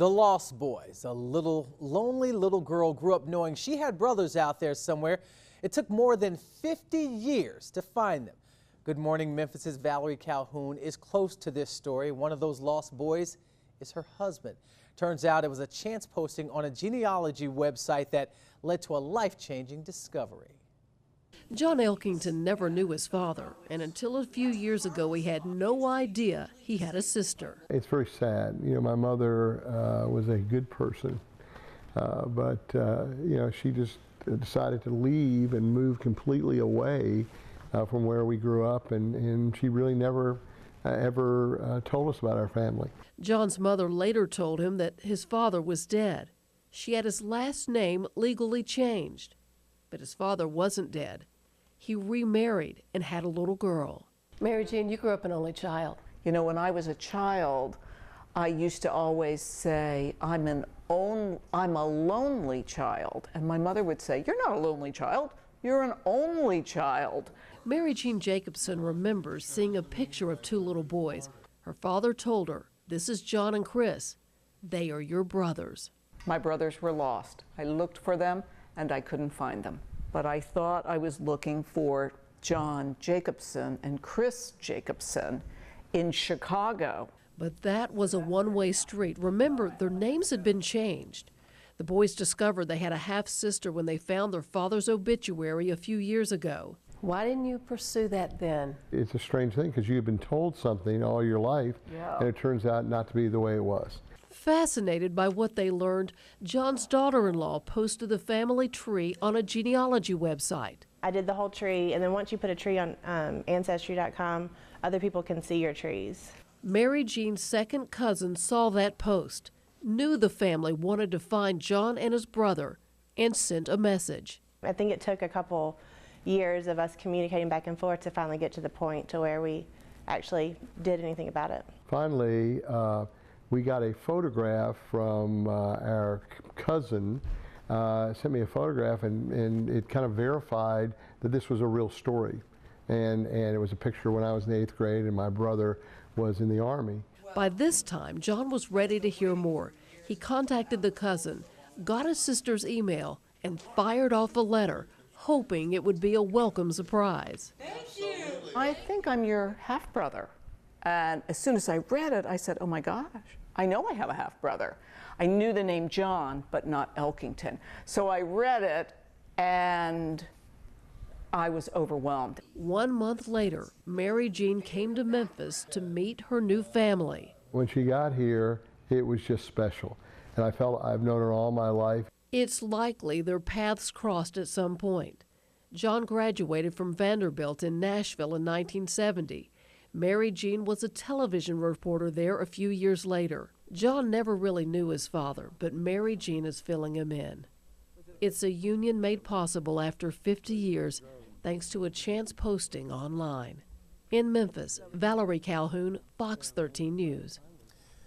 The Lost Boys, a lonely little girl grew up knowing she had brothers out there somewhere. It took more than 50 years to find them. Good Morning Memphis's Valerie Calhoun is close to this story. One of those lost boys is her husband. Turns out it was a chance posting on a genealogy website that led to a life-changing discovery. John Elkington never knew his father, and until a few years ago he had no idea he had a sister. It's very sad. You know, my mother was a good person, but you know, she just decided to leave and move completely away from where we grew up, and she really never ever told us about our family. John's mother later told him that his father was dead. She had his last name legally changed, but his father wasn't dead. He remarried and had a little girl. Mary Jean, you grew up an only child. You know, when I was a child, I used to always say, I'm a lonely child. And my mother would say, you're not a lonely child, you're an only child. Mary Jean Jacobson remembers seeing a picture of two little boys. Her father told her, this is John and Chris. They are your brothers. My brothers were lost. I looked for them and I couldn't find them. But I thought I was looking for John Jacobson and Chris Jacobson in Chicago. But that was a one-way street. Remember, their names had been changed. The boys discovered they had a half-sister when they found their father's obituary a few years ago. Why didn't you pursue that then? It's a strange thing because you've been told something all your life, and it turns out not to be the way it was. Fascinated by what they learned, John's daughter-in-law posted the family tree on a genealogy website. I did the whole tree, and then once you put a tree on Ancestry.com, other people can see your trees. Mary Jean's second cousin saw that post, knew the family wanted to find John and his brother, and sent a message. I think it took a couple years of us communicating back and forth to finally get to the point to where we actually did anything about it. Finally, we got a photograph from our cousin, sent me a photograph, and it kind of verified that this was a real story. And it was a picture when I was in 8th grade and my brother was in the Army. By this time, John was ready to hear more. He contacted the cousin, got his sister's email, and fired off a letter, hoping it would be a welcome surprise. Thank you. I think I'm your half-brother. And as soon as I read it, I said, oh my gosh, I know I have a half-brother. I knew the name John, but not Elkington. So I read it, and I was overwhelmed. 1 month later, Mary Jean came to Memphis to meet her new family. When she got here, it was just special. And I felt I've known her all my life. It's likely their paths crossed at some point. John graduated from Vanderbilt in Nashville in 1970. Mary Jean was a television reporter there a few years later. John never really knew his father, but Mary Jean is filling him in. It's a union made possible after 50 years, thanks to a chance posting online. In Memphis, Valerie Calhoun, Fox 13 News.